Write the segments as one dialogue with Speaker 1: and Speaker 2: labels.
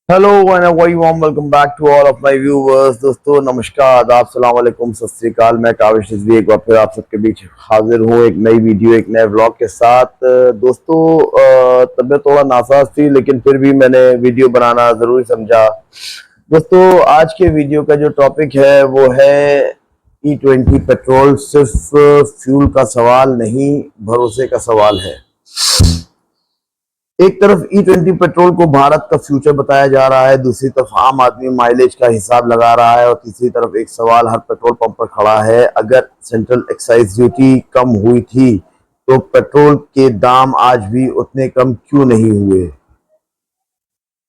Speaker 1: Hello and a very warm welcome back to all of my viewers. दोस्तों नमस्कार, आदाब, सलाम वालेकुम, सत श्री अकाल। मैं काविश रिजवी एक बार फिर आप सबके बीच हाजिर हूँ एक नई वीडियो एक नए व्लॉग के साथ। दोस्तों तबीयत थोड़ा नासाज थी लेकिन फिर भी मैंने वीडियो बनाना जरूरी समझा। दोस्तों आज के वीडियो का जो टॉपिक है वो है E20 पेट्रोल। सिर्फ फ्यूल का सवाल नहीं, भरोसे का सवाल है। एक तरफ E20 पेट्रोल को भारत का फ्यूचर बताया जा रहा है, दूसरी तरफ आम आदमी माइलेज का हिसाब लगा रहा है और तीसरी तरफ एक सवाल हर पेट्रोल पंप पर खड़ा है, अगर सेंट्रल एक्साइज ड्यूटी कम हुई थी तो पेट्रोल के दाम आज भी उतने कम क्यों नहीं हुए,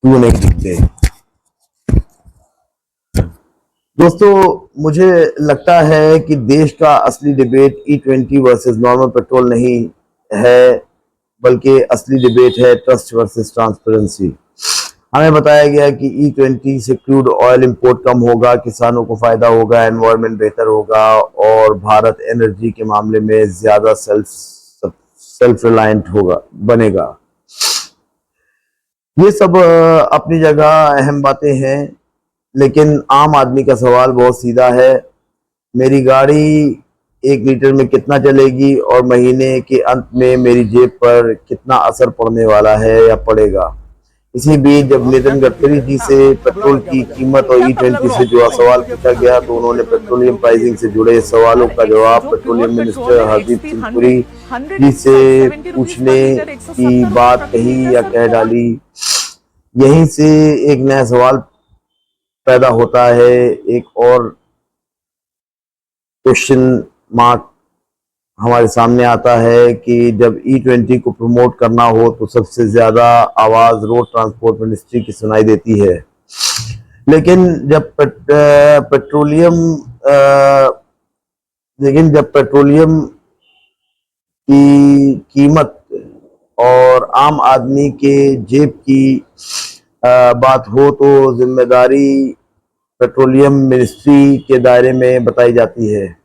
Speaker 1: क्यों नहीं दिखते। दोस्तों मुझे लगता है कि देश का असली debate E20 versus normal petrol नहीं है, बल्कि असली डिबेट है ट्रस्ट वर्सेस ट्रांसपेरेंसी। हमें बताया गया कि E20 से क्रूड ऑयल इंपोर्ट कम होगा, किसानों को फायदा होगा, एनवायरनमेंट बेहतर होगा और भारत एनर्जी के मामले में ज्यादा सेल्फ रिलायंट होगा, बनेगा। ये सब अपनी जगह अहम बातें हैं, लेकिन आम आदमी का सवाल बहुत सीधा है। मेरी गाड़ी 1 लीटर में कितना चलेगी और महीने के अंत में मेरी जेब पर कितना असर पड़ने वाला है या पड़ेगा। इसी बीच जब नितिन गडकरी जी से पेट्रोल की कीमत और E20 से जुड़ा सवाल पूछा गया तो उन्होंने पेट्रोलियम प्राइसिंग से जुड़े सवालों का जवाब पेट्रोलियम मिनिस्टर हरदीप सिंह पुरी जी से पूछने की बात कही या कह डाली। यहीं से एक नया सवाल पैदा होता है, एक और क्वेश्चन मार्क हमारे सामने आता है कि जब E20 को प्रमोट करना हो तो सबसे ज्यादा आवाज रोड ट्रांसपोर्ट मिनिस्ट्री की सुनाई देती है, लेकिन जब पेट्रोलियम लेकिन जब पेट्रोलियम की कीमत और आम आदमी के जेब की बात हो तो जिम्मेदारी पेट्रोलियम मिनिस्ट्री के दायरे में बताई जाती है।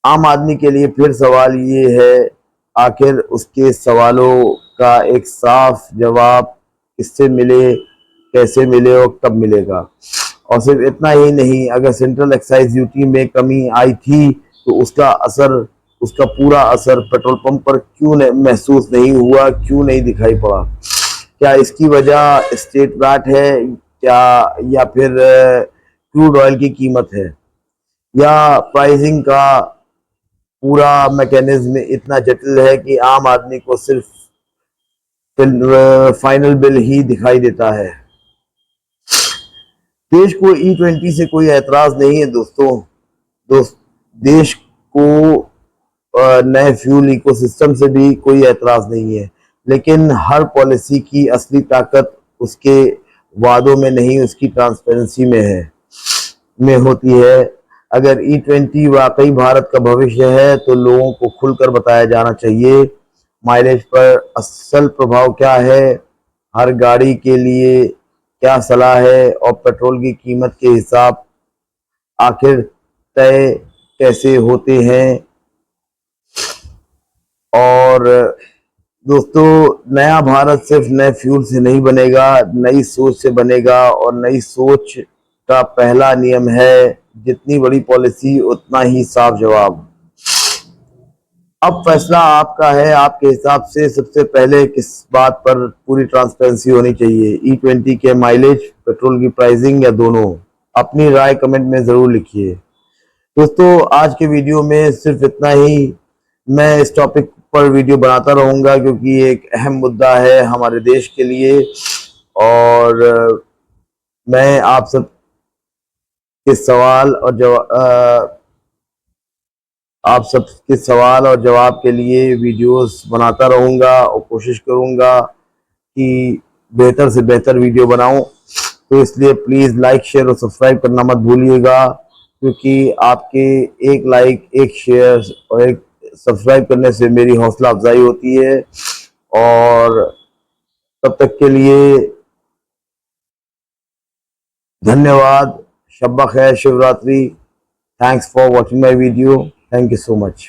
Speaker 1: आम आदमी के लिए फिर सवाल ये है, आखिर उसके सवालों का एक साफ जवाब किससे मिले, कैसे मिले और कब मिलेगा। और सिर्फ इतना ही नहीं, अगर सेंट्रल एक्साइज ड्यूटी में कमी आई थी तो उसका पूरा असर पेट्रोल पंप पर क्यों महसूस नहीं हुआ, क्यों नहीं दिखाई पड़ा। क्या इसकी वजह स्टेट वैट है, क्या या फिर क्रूड ऑयल की कीमत है, या प्राइसिंग का पूरा मैकेनिज्म इतना जटिल है कि आम आदमी को सिर्फ फाइनल बिल ही दिखाई देता है। देश को E20 से कोई एतराज नहीं है दोस्तों। देश को नए फ्यूल इकोसिस्टम से भी कोई एतराज नहीं है, लेकिन हर पॉलिसी की असली ताकत उसके वादों में नहीं, उसकी ट्रांसपेरेंसी में होती है। अगर E20 वाकई भारत का भविष्य है तो लोगों को खुलकर बताया जाना चाहिए। माइलेज पर असल प्रभाव क्या है, हर गाड़ी के लिए क्या सलाह है और पेट्रोल की कीमत के हिसाब आखिर तय कैसे होते हैं। और दोस्तों नया भारत सिर्फ नए फ्यूल से नहीं बनेगा, नई सोच से बनेगा और नई सोच का पहला नियम है, जितनी बड़ी पॉलिसी उतना ही साफ जवाब। अब फैसला आपका है, आपके हिसाब से सबसे पहले किस बात पर पूरी ट्रांसपेरेंसी होनी चाहिए, E20 के माइलेज, पेट्रोल की प्राइसिंग या दोनों। अपनी राय कमेंट में जरूर लिखिए। दोस्तों आज के वीडियो में सिर्फ इतना ही। मैं इस टॉपिक पर वीडियो बनाता रहूंगा क्योंकि ये एक अहम मुद्दा है हमारे देश के लिए, और मैं आप सब के सवाल और जवाब आप सबके सवाल और जवाब के लिए वीडियोस बनाता रहूंगा और कोशिश करूंगा कि बेहतर से बेहतर वीडियो बनाऊं। तो इसलिए प्लीज़ लाइक शेयर और सब्सक्राइब करना मत भूलिएगा, क्योंकि आपके एक लाइक, एक शेयर और एक सब्सक्राइब करने से मेरी हौसला अफजाई होती है। और तब तक के लिए धन्यवाद। शब्बा खैर, Shivratri. Thanks for watching my video. Thank you so much.